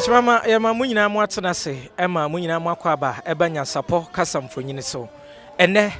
Mama, Emma Munina Mwatanase, Emma Munina Makwaba, Eba Nyansapo, Kasam for Yiniso. Ene,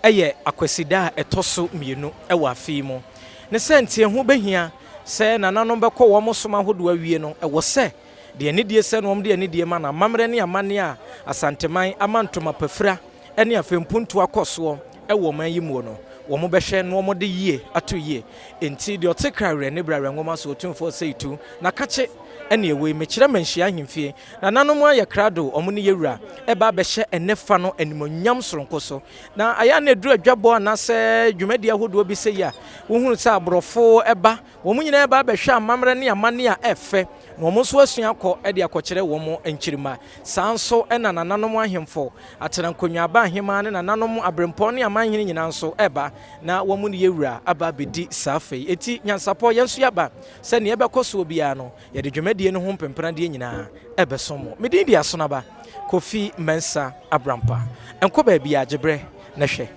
Eye, Akwasidae, Etosu, Minu, Ewa Fimo. Ne senti who be here, say, Nana number call Wamosoma who do a wieno, a was say, the Anidia sen wom the Anidia mana, Mamreni Amania, Asante mai, Amantoma Pefra, any of him puntu akoswo, a woman yimono. Womo behwe no mo de yie ato yie enti de otekra ne bra ngoma so Otumfuo Osei tu na kache ene ewe mekire manhia ahemfie na nanom aye krado omo ne yewura eba behye enefa no animonyam soronko so na aya na duru adwabo na se dwumadi ahodo bi se ya wo hunu se abrofo eba wo nyina eba behwe amamre ne amane a efe na omo so asua akọ e de akọkire wo mo enchirima sanso ena nanom ahemfo atena nkonwa ba ahema ne nanom abrempọ ne amanhene nyina nso eba na wamu ne yewura aba bedi safe eti Nyansapo yenso yaba se ne ebekoso obia no ye de dwumadie no ho mpempena de nyina ebesomo medin dia sonaba Kofi Mensa Abrampa enko ba bia agebre na hwe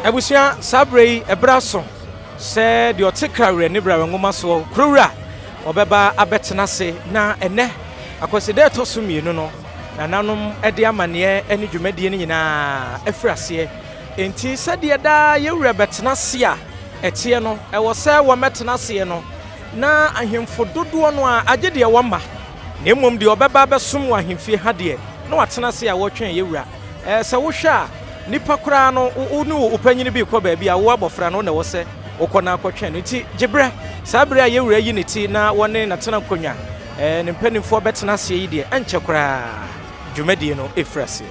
Abusia sabrei ebraso se de otekra ne bra ngoma so krowra obeba abetena se na ene Akwasidae tosu mienu no na nanom ede amane ene dwumadie ne nyina afrase enti se de da yewura betena se a etie no ewo se wo metena se no na ahemfo dodo no a agede ye woma na emom de obeba besom wa ahemfie ha de na watena se a wotwen yewura se wo hwa nipa kura no unu upanyini bi ko ba bia wo abofra no na wo se ukona akotwe no ti gibre sabre a yewura yi ne ti na wone na tena konwa ne mpanimfo betena se yi de enche kura dwumadie no efrase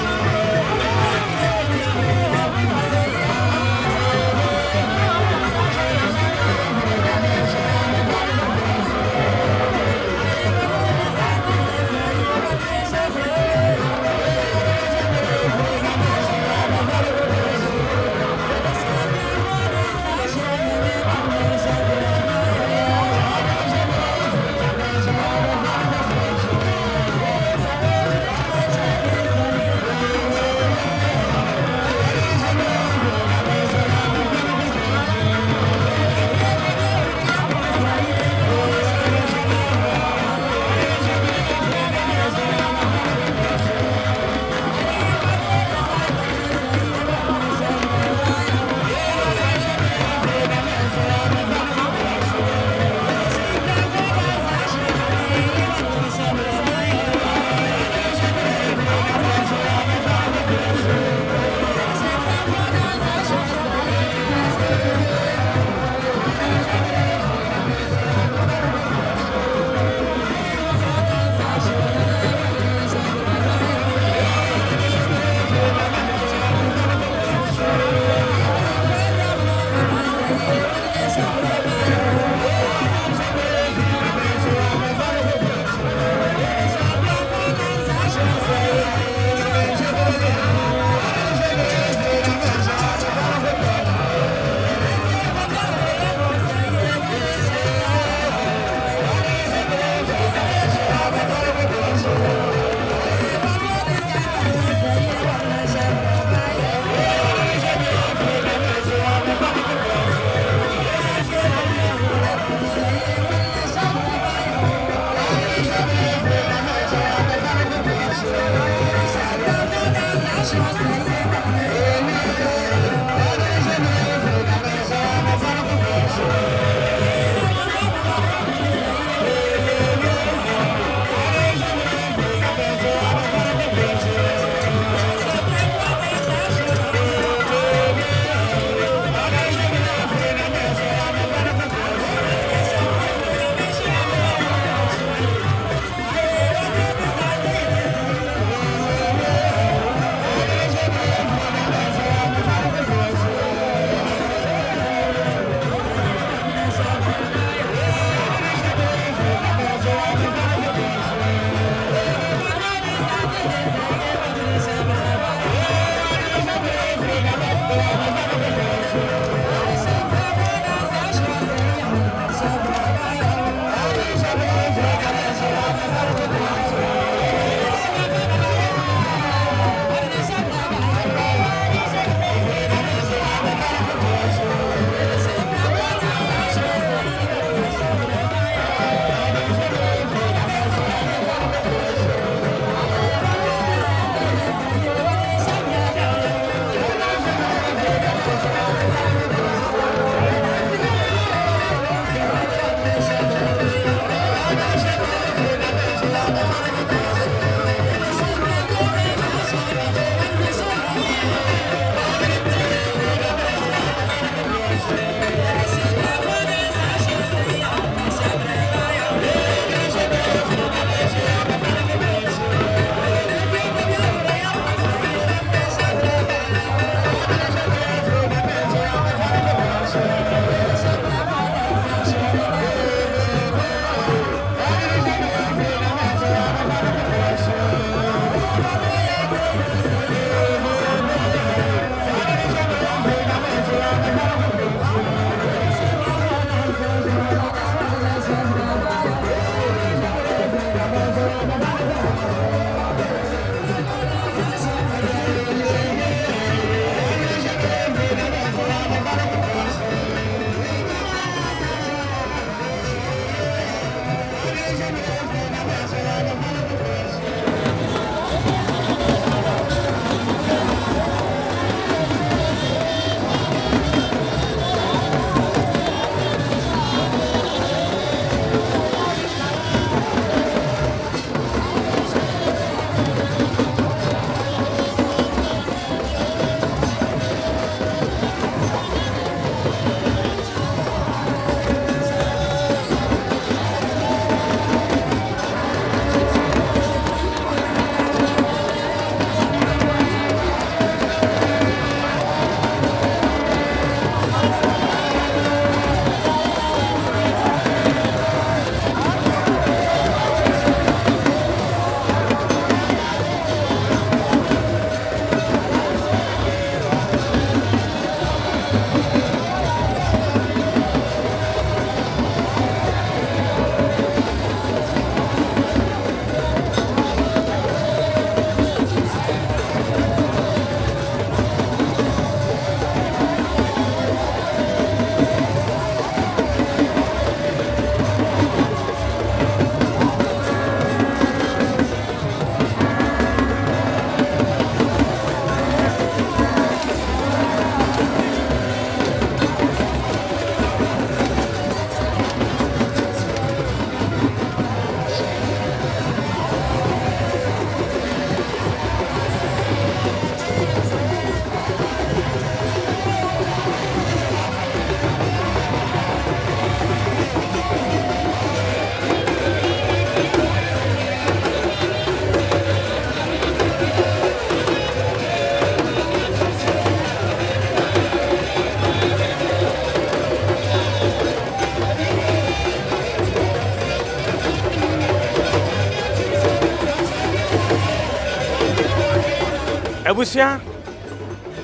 Abusia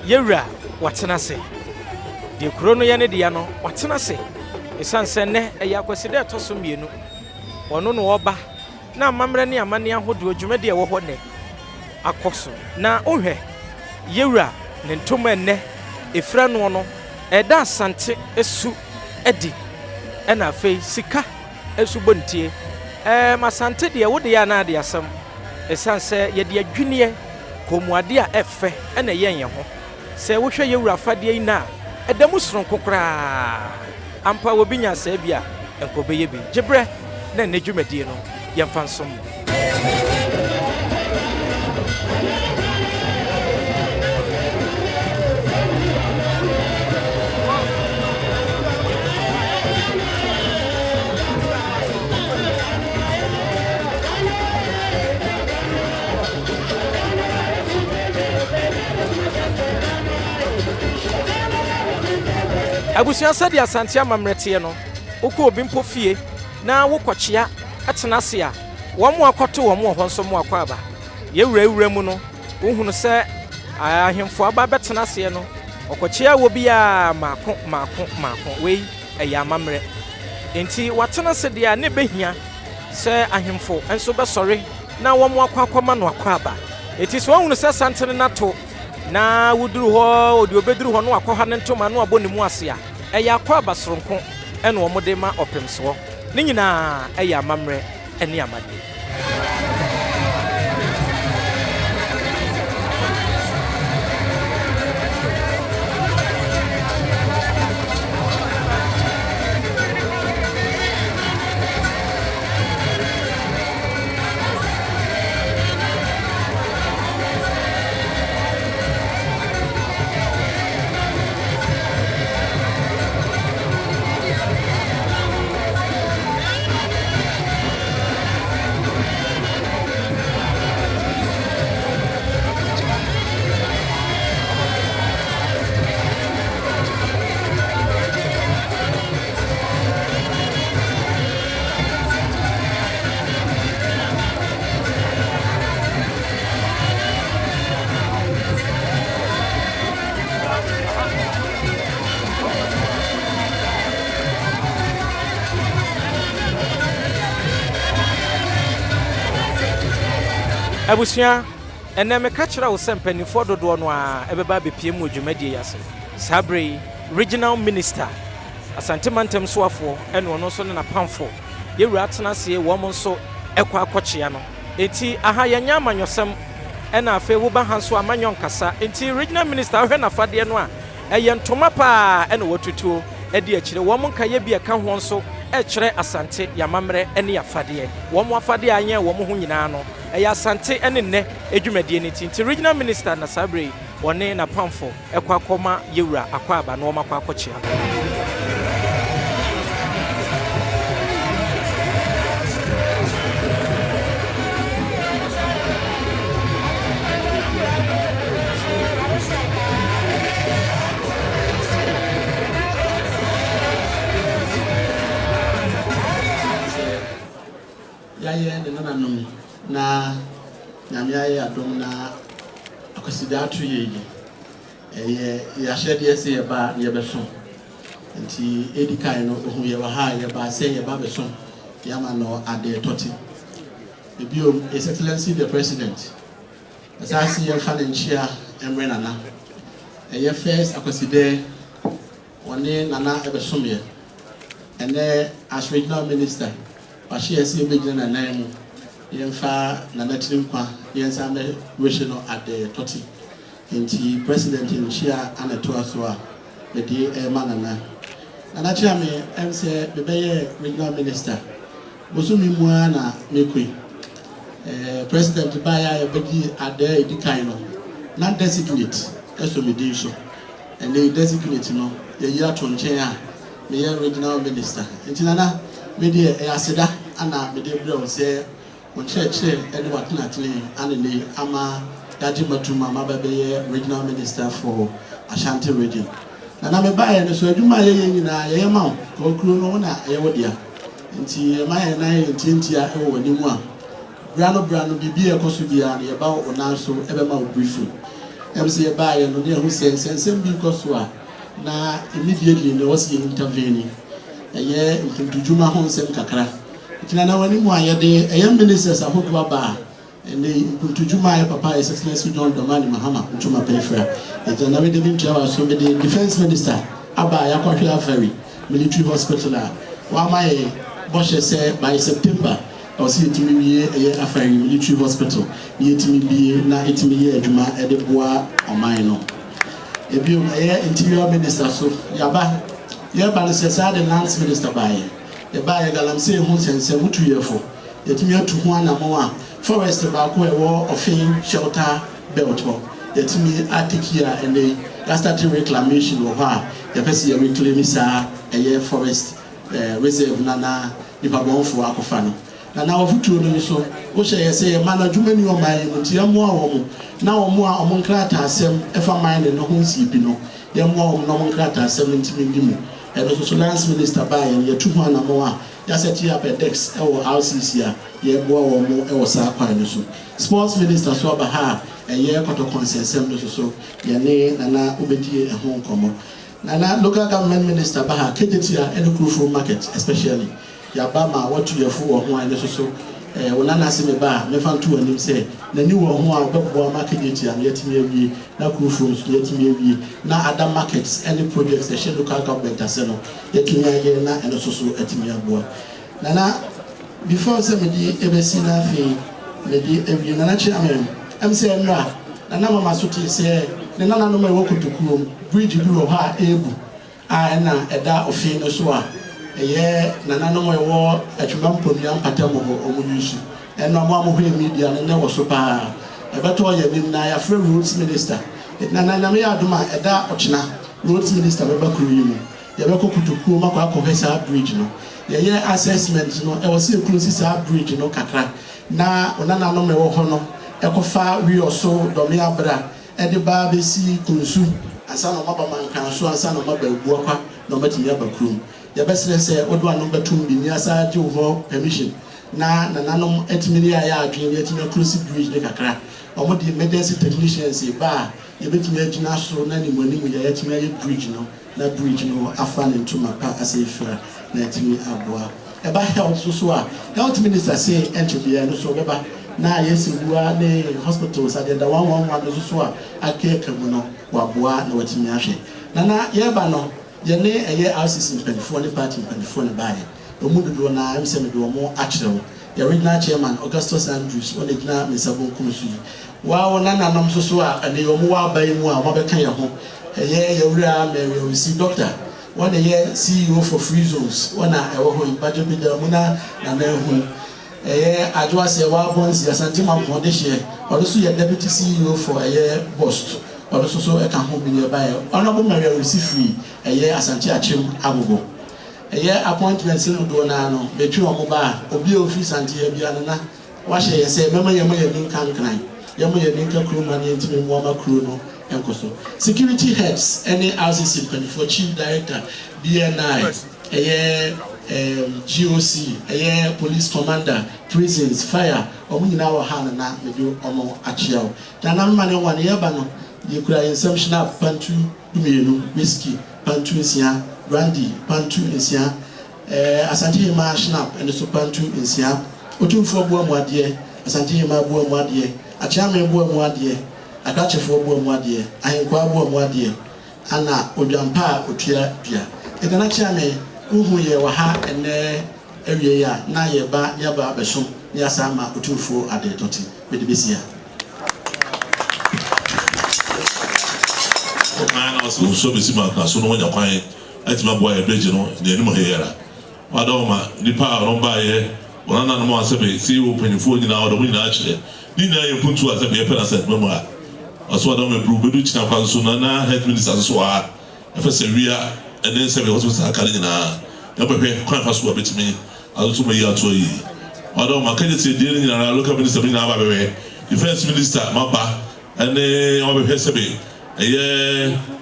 yewura watena se de kuro no ye ne de no watena se esanse ne eya Akwasidae toso mienu ono no oba na amamre ne amane ahodo adwumade e wo ho ne akoso na ohwe yewura ne ntoma ne efra no eda Asante esu edi ena afei sika esu bontie Asante de wo de ya na de asem esanse ye de adwunie komuade a efe ena yen ho se wo hwe yewura fade yi na edamu soronko kra ampa wo binya sa bia enkobeye bi gibre na nedwumadi no yemfa nsom Abusia sadi Asante amamrete no wokɔ obi mpo fie na wokɔkyea atena se a wɔn akɔto wɔn ho nso mo akɔ yewura mu no wohunu sɛ ahemfo aba betena se no ɔkɔkyea wo bia maako wei ɛyɛ amamre enti watena se de a ne behia sɛ ahemfo enso besɔre na wɔn akɔma no akɔ enti so wohunu sɛ Asante na to na wuduru ho odi obeduru ho no akɔha ne ntoma no abɔ ne mu ase a ɛyɛ akɔ soronko ɛna wɔn de ma ɔpemso ne nyinaa ɛyɛ amamre ɛne amade Abusia ene me ka kira wo sempanifo dodo no a ebeba bepie mu adwumadie yase Sabre regional minister Asante mantem soafo ene ono so ne na pamfo yewura atena se wo mo nso ekwa akɔkyea no enti aha yanya amanyosem ena afa wo ba hanso amanyon kasa enti regional minister hwe na fade no a eye ntoma pa ene wotutuo edi akire wo mo nka ye bia ka ho nso ekire Asante yamamre ene yafade wo mo afade anye wo mo ho nyina no eya Asante ene ne edwumadie ne tinti regional minister na Sabre wone na pamfo ekwa akoma yewura akwa no makwa akɔkyea yaye de nana nom na nyame adom na Akwasidae atu yeyi ya hyede ese ye ba ye beso nti edikan no ohu ye wa ha ye ba se ye ba beso yama no ade toti ebio His Excellency the President asasi ye fa nchia emre nana ye first Akwasidae woni nana ebeso me ene as regional minister washi ese ebegina nana mu yemfa nana tirimkwa yensa me wish no ade toti nti president nchia anato aso a bedi manana nana chia me emse bebeye regional minister bosumi mu na mekui president baya bedi ade edikan no na designate eso me dey so and the designate no ye yira to nchen a me ye regional minister nti nana me dey aseda ana me dey bro say on church ede watna atle anele ama Daddy Matuma mababeye regional minister for Asante region. Na me bae no so adwuma ye nyina ye ma o kru no na ye wodia. Nti ma ye na ye ntintia e wo wani mu a. Brano bibi e koso bia na ye ba o na so ebe ma o briefing. MC buy no dey who say same because na immediately no was intervening eye ntujuma ho nsem kakra tina na wani mu ayede eye ministers ahodo aba ne ntujuma ya papa excellency John Domani Mahama ntuma peripheral tina na we dey ntwa so me the defense minister aba ya kwahwe afari military hospital wa mai boshe say by September I was here to me a afari military hospital here to me na etimi ye adwuma e de boa oman no ebi interior minister so yaba yaba say the lands minister baye e baye galamse hu sense mutu yefo etimi atu ho anamo a forest ba ko e wo ofin shelter belt ho etimi atikia and they start reclamation wo ha e pese ye reclaim sa e forest reserve na nipabonfo akofa no na ofutuo no so wo hye say e mana dwumani o man ntia mo a wo mo na wo mo a omon krata asem efa man no ho nsipi no ye mo a no omon krata asem ntimi ndi mu e no so lance minister baye ye tu ho na mo a ya set up a dex e wo RCC a ye bo wo mo e wo sa kwan no so sports minister so ba ha e ye kwato consensem no so ye ne na obedie e ho nkomo na local government minister ba ha kejetia e no Kurufo market especially yabama watu yefu wo ho ane so wonana se me ba me fa ntu anim se na ni wo ho a obebo market am yetimi awie na Kurufo so yetimi awie na other markets any projects the local government aseno yetimi aye na eno so etimi aboa na before se me di ebesi na fe me di awie na chairman am se nra na mama so ti se ne nana no me wo kotokuo bridge bi wo ha ebu a na eda ofin no so a eye nana no wo atwuma mpomia mpatam ho omuyusu eno mo amohwe media ne wo so pa ebeto ye nim na ya free roads minister nana me aduma eda ochina roads minister be bakuru yimu ye be kokutuku makwa akohesa bridge no ye assessment no e wo se close sa bridge no kakra na onana no me wo ho no ekofa wi oso domi abra ede ba be si kunsu asa no maba mankan so asa no maba ebu akwa no matimi abakuru ya besere se odo anom batum bi ni asa je wo permission na nanom etimi ya adwen etimi close bridge de kakra omo di emergency technicians ba ye betimi agina so na ni moni mu ya etimi aye bridge no na bridge no afa ne ntuma pa asefra na etimi aboa e ba health so a health minister say entibia no so beba na yesi bua ne hospitals adenda 111 so a akeka mu no waboa na watimi ahwe na ye ba no ye ne eye RCC mpanyfo ne party mpanyfo ne bae omududo na amse me do mo akyerew ye regional chairman Augustus Andrews one gina Nyansapo Nkumsu wa na nanom so a ne yo mo wa bae mu a mo beka ye ho eye ye wura Mary si doctor one ye CEO for free zones one a ewo ho ibajo bi da mu na hu adwa se wa bonsi Asante ma foundation odo so ye deputy CEO for Bost odo so e kan ho bi nearby honorable Mary receive free Asante achim agogo appointments no do na no betwi omo ba obi office Asante bia na wa hye ye se mema ye nin kankran ye ye nin ka kru man yentimi mo ma kru no enkoso security heads any RCC for chief director BNI GOC police commander prisons fire omo nyina wo ha na medo omo achiao na na mane wan ye ba no ye kura inception pantu dumienu whiskey pantu nsia brandy pantu nsia Asante ma snap and so pantu nsia Otumfuo bo amuade Asante ma bo amuade achiame bo amuade akachefo bo amuade ahenkwa bo amuade ana odwampa otua dua egana chiame uhu ye wa ha ene ewie ya na ye ba besom ya sama Otumfuo ade toti bedi besia na so besi ma ka so no nya kwan atima boa e beje no de anim heyera wadoma nipa romba ye wona na mo asebe si openfo nyina odo nyina akire ni na ye puntu asebe ye pena set memo a aso wadoma bru bedu china kwa so na head minister so a efese wia ene sebe hospital sakale nyina ya behwe kwan fa so betimi aso mo yi ato yi wadoma kaje se die nyina local minister nyina ba behwe defense minister maba ene o behwe sebe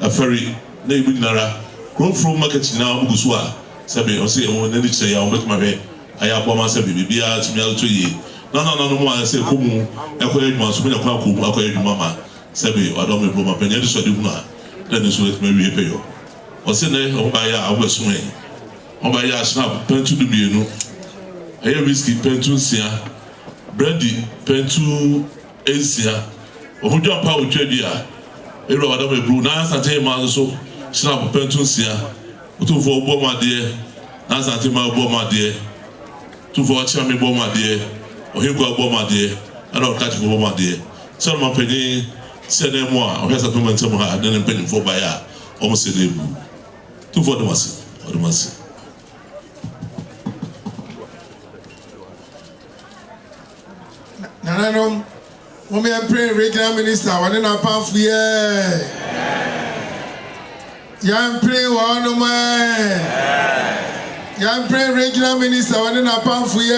a ferry na ibu nara Kurufo market na ogusu a sebe o se mo na ni kire ya o betuma hwe aya bo ma sebe bibia tumi ato yi na mo a se komu ekoye dwuma so me kwa komu akoye dwuma ma Sebi wadom me broma penye de so de huna then so let me wie peyo Osei ne o ba ya obesume o ba ya snap pentu du mienu eye whisky pentu nsia brandy pentu ensia ohujo pa otwadi a ero wadom me bru na Asante ma so snap pentu nsia Otumfuo bo ma de na Asante ma bo ma de Otumfuo cha me bo ma de ohegwa bo ma de ana okati bo ma de so ma penye Sene moi, on fait ça tout le monde se moque, donne un peu de faux baya, on se débrouille. Tout va demander, on demande. Nananom, on me pray regional minister, on est n'a pas fouillé. Yam pray one of my. Yam pray regional minister, on est n'a pas fouillé.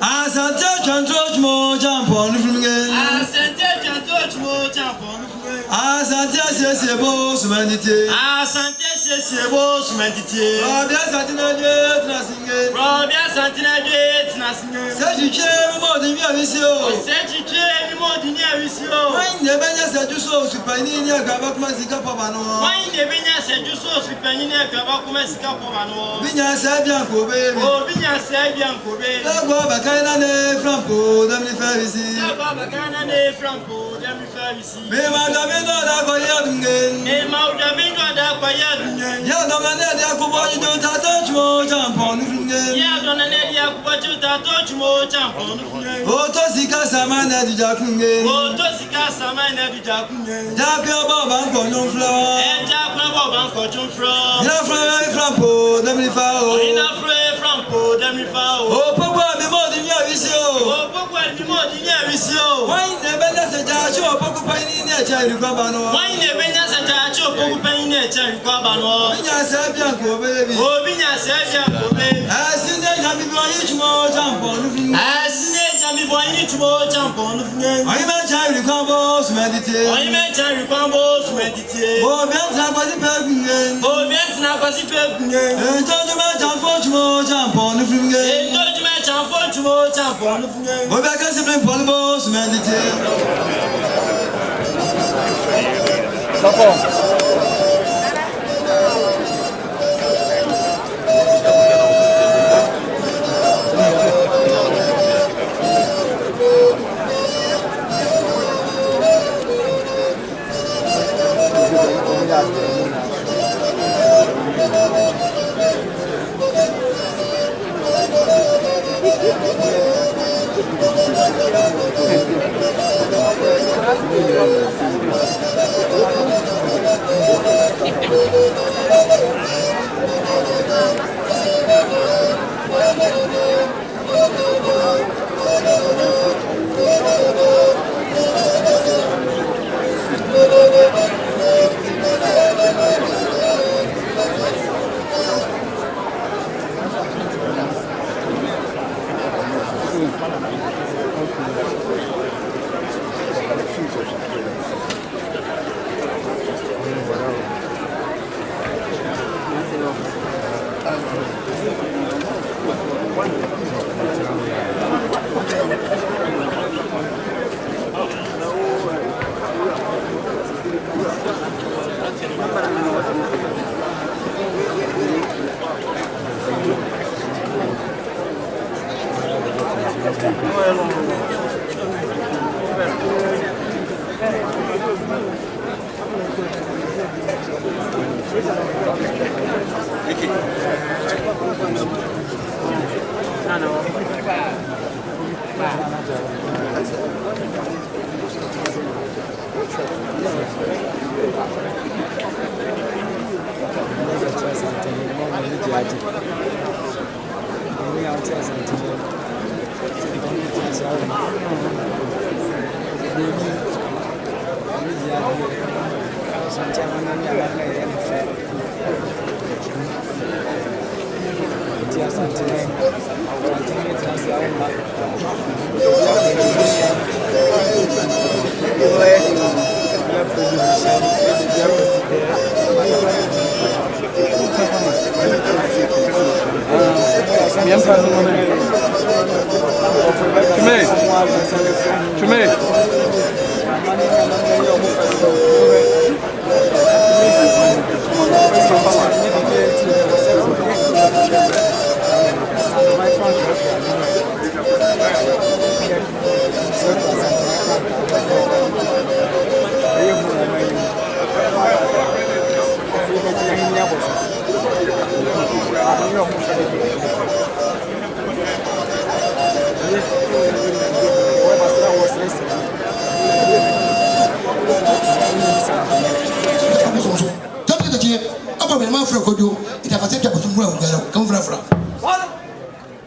Asante chanto chmo champo nufumge. Asante chanto chmo champo nufumge. Asante sesebo sumandite. Asante sesebo sumandite. Robia santina je tnasinge. Robia santina je tnasinge. Sejiche mo dinwi awisio. Sejiche mo dinwi awisio. Wai nebenya sejuso supani ni akaba kuma sika pobano. Wai nebenya sejuso supani ni akaba kuma sika pobano. Binya sabia kobe. Oh binya sabia kobe. Lagwa bakaina ne franco demni favisi. Lagwa bakaina ne franco demni favisi. Me ma da bendo da ko yadungen. Me ma da bendo da ko yadungen. Ya do na ne dia ko bo ju ta to chmo champo nufungen. Ya do na ne dia ko bo ju ta to chmo champo nufungen. O to sika sama na di jakungen. O to sika sama na di jakungen. Ja pe bo ban ko nyum flo. Ja pe bo ban ko nyum flo. Ya franco demni fa o. Ina franco demni fa o. O pogwa mi mo di mi awisio. O pogwa mi mo di mi awisio. Wai ne benya se ja cho pogu pa ni ne cha ri kwa ba no. Wai ne benya se ja cho pogu pa ni ne cha ri kwa ba no. Binya se bia ko baby. O binya se bia ko baby. Asine ja mi bo yi chmo champo nu fi. Asine ja mi bo yi chmo champo nu fi. Ai ma cha ri kwa bo su medite. Ai ma cha ri kwa bo su medite. O bia tra kwa si pe gun. O bia tra kwa si pe gun. E to ma cha fo chmo champo nu fi nge. E to ma cha fo chmo champo nu fi nge. O bia ka si pe pol bo su medite. Sapo.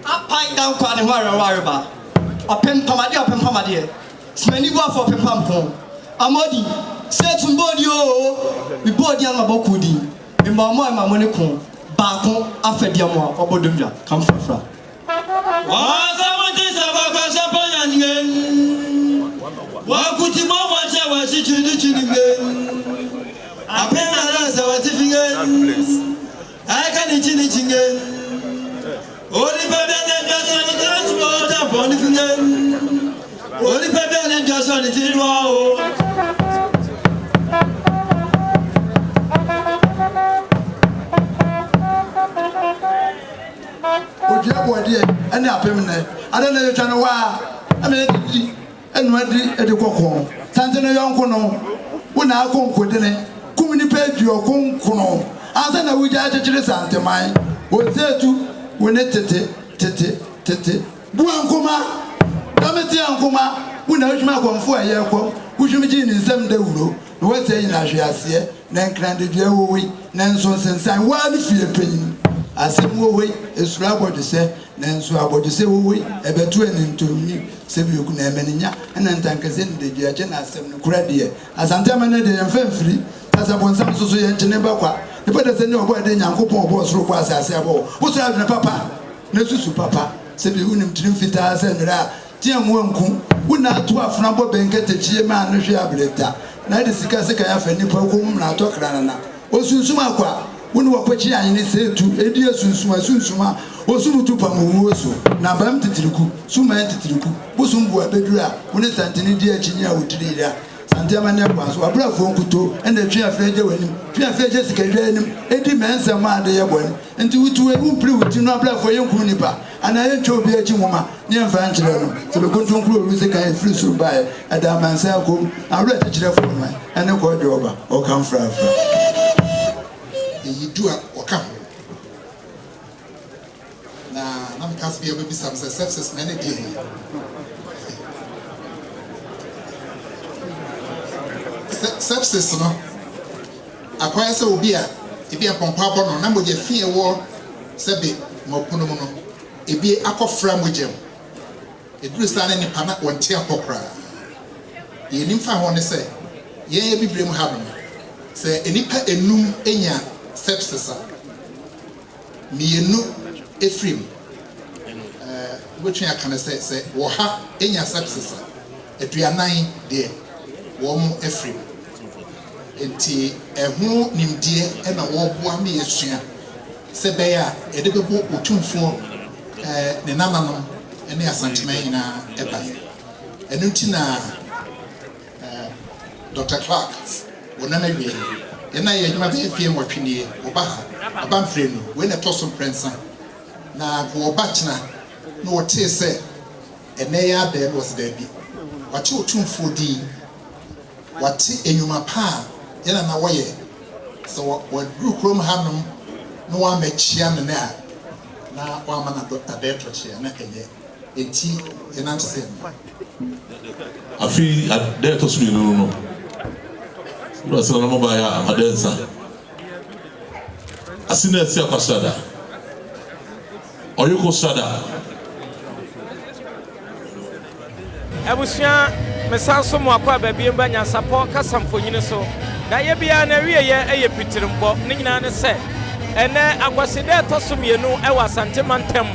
Appiah down quite a while about a pen pomade, Smelly for Pepampon. Amodi, said somebody, oh, we bought young Abokudi, in Mamma and Mamonicon, Bacon, after Diamo, or Bodumia, come from. What could you watch? I was it to the chicken? I pen I can eat it again. Only better than just on the transport upon the finger. Only better than just on the table. Oh, dear, and now, permanent. I don't know the channel. I mean, and what at the cocoa. Santana Yonkono, when I come with it, communicate your concono. As I know, we got to Santa Mai. Was there too when it tete. Buankoma, Damati Ankoma, when I was my for a year, which you begin in some day. What's saying as you are here, then clandid your way, Nansons and San, one fear pain. As some way is rabble to say, Nansu about to say, we ever twin to me, Sabu Kunamania, and then Tankasin, the Diagen as some credit. As Antamana de Infantry, as upon some society never quite. The better than your boy, then Uncle was requires as a boy. What's happening, Papa? No susu, Papa. Sabu Unim Trinfitas and Ra, Tiam Wonkum, would not to a flambo banket to Chiema and Shiableta. Neither Sikasaka have any problem, not talk Rana. Osusumakwa. When we put you in say to Edia Sunsuma, or Sumutupa Muso, Nabam Titiku, Suma Titiku, Busumbu Bedra, when it's Antony Diachinia with Tida, Santamana was a bravo Kuto, and the Chia Fredja when him, Chia Fredja Cadenum, Eddie Mansa Mada one, and to a blue to not black for young Kunipa, and I ain't told Beachimoma, near Fanchilano, so the good to include music and free by Adam Mansaco, I read the telephone, and a quarter over, or come from. You do a waka. Now, I'm can't be able to be some sepsis many days. Sepsis, no. Appiah will be a pompa no number of fear war, Sebi, Mopuno, a be a cough from with him. It will stand in the pana one tear popra. You didn't find one to say, ye be brim having. Say, any pet a noom enya. Sepsis. Mienu Ephraim. Which I can say, Waha, Enya sepsis. A 9 day. Warm Ephraim. Enti, a who named dear and a war boami is here. Sebea, a debut Otumfuo, the Nananum, and the Asante in Appiah. And Nutina Dr. Clark, will never be. And I am a fear more penny, Obaha, a bamframe, when a tossum prince. Now, go bachna, no say, and they are there was there be. What you tune for D, what in your pa, in an away. So what grew chrome hanum, no one make chiam and there. Now, one man a bear to cheer, nothing yet. A tea, and I'm saying, I feel at there to speak, no. No, so I'm by a dancer. I seen that Akwasidae. Or you go Sada. Ebusia mesanso mo akwa ba bi mba Nyansapo kasamfo nyine so na ye bia na wie ye eye pitirimbo ne nyina ne se ene Akwasidae toso mienu e wa Asante mantem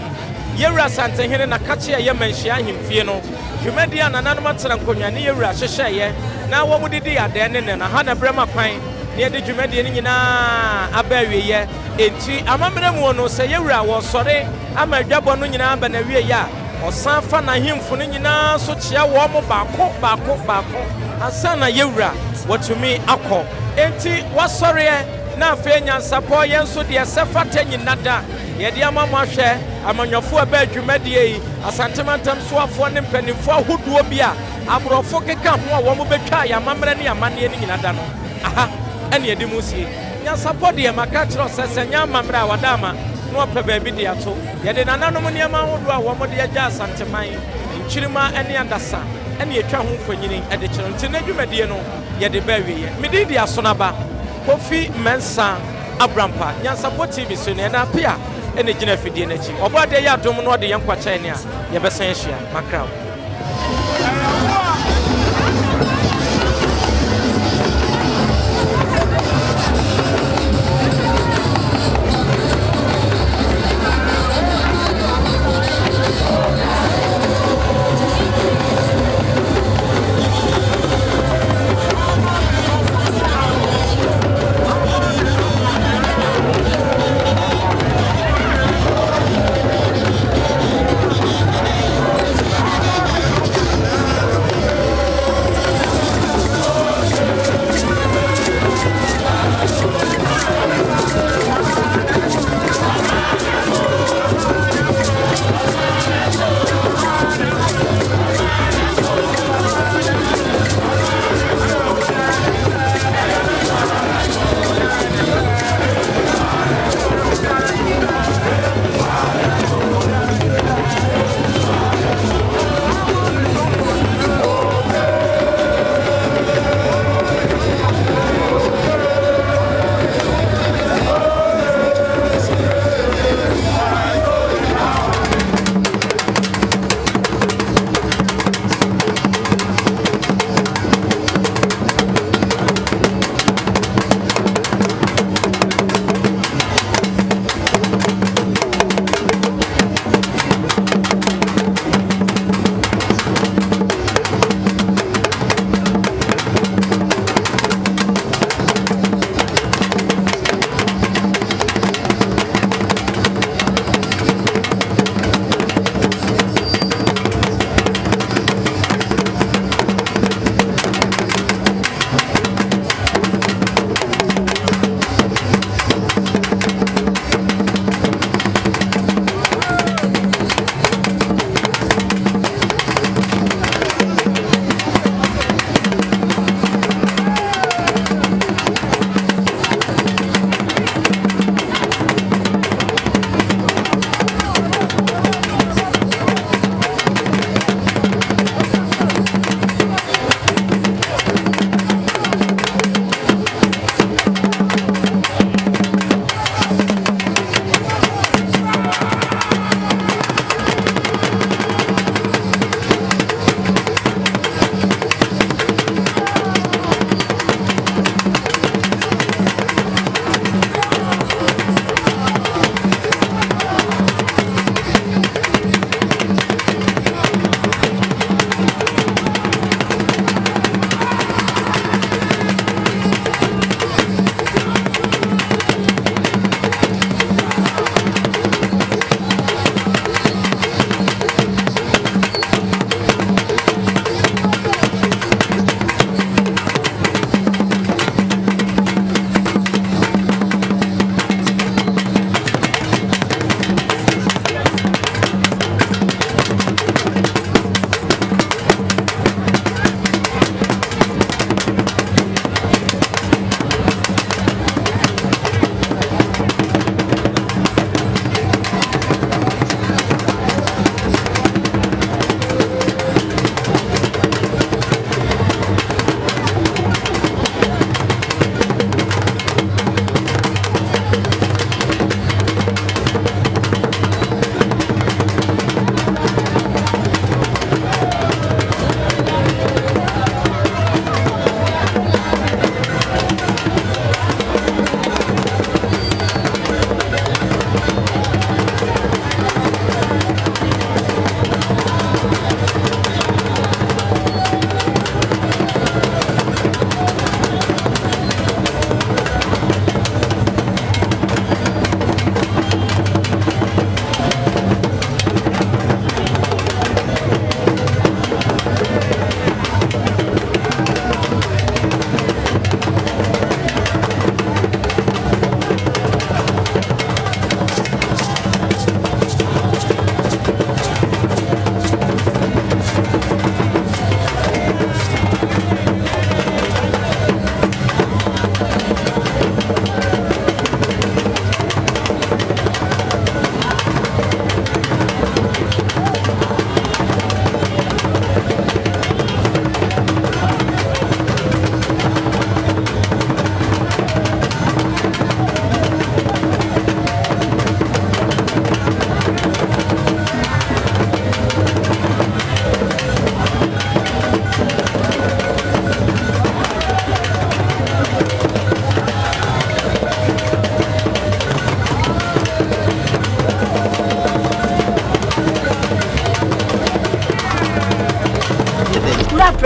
yewura Asante hene na kache ye manhia ahemfie no dwumadia nananum atera nkonwa ne yewura hyehye ye na wo mudidi ade ne na ha na brema kwan ne de dwumadie ne nyina abawie ye enti amamre mu no se yewura wo sore ama dwabo no nyina ba na wie ye a ɔsan fa n'ahemfo no nyinaa so kyea wɔn mo baako ansa na yɛwura wɔtumi akɔ enti wasɔreɛ na afei Nyansapo yɛn nso deɛ sɛ fata nyina da yɛde ama mo ahwɛ amanyɔfo a bɛ adwumadie yi Asante mantam soafoɔ ne mpanimfoɔ ahodoɔ bi a aborɔfo keka ho a wɔn bɛtwa yɛamammerɛ ne yɛamanneɛ no nyina da no aha ɛne yɛde mu sie Nyansapo deɛ maka kyerɛ sɛ sɛ nyɛ amammerɛ a wɔda ama na wɔpɛ baabi de ato yɛde nananom nneɛma ahodoɔ a wɔn de agya Asanteman nkyirima ne adasa ɛne yɛtwa ho mfonyini ɛde kyerɛ nti n'adwumadie no yɛde bɛwieɛ mede di asonaba Kofi Mensa Abrampa Nyansapo TV so ne na Appiah ene gyina fidie n'akyi ɔbɔ de yɛ adom no ɔde yɛn kwakyɛn ne a yɛbɛsan ahyia makraw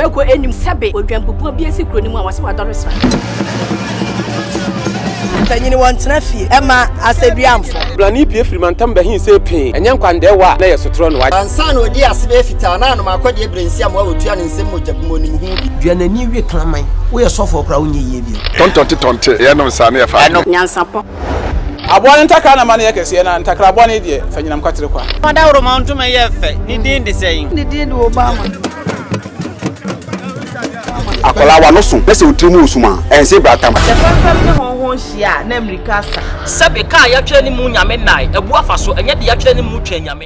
preko enim sebe odwampopo bi esi kroni mu a wase wadoresra Tanyini wantena fie ema aseduamfo blani pie frimantam bahin se pin enye nkwande wa na yesotro no wa ansa na odi asebe fita na no makode ebrensi am wa otua ne nsem mojabmo nim hu bi duanani wie klaman wo ye sofo kra wo nye yie bi tontonte ye no sa na ye fa Nyansapo abone ntaka na mane yakese na ntakra abone de fanyinam kwatere kwa Mada woro ma ntoma ye fe ni din de sei ni din de Obama akola wa no so pese otrimu osuma ense bratam tefam ne honhon hia na amerika sa sebe ka ya twa ni mu nyame nai ebu afa so enye de ya twa ni mu twa nyame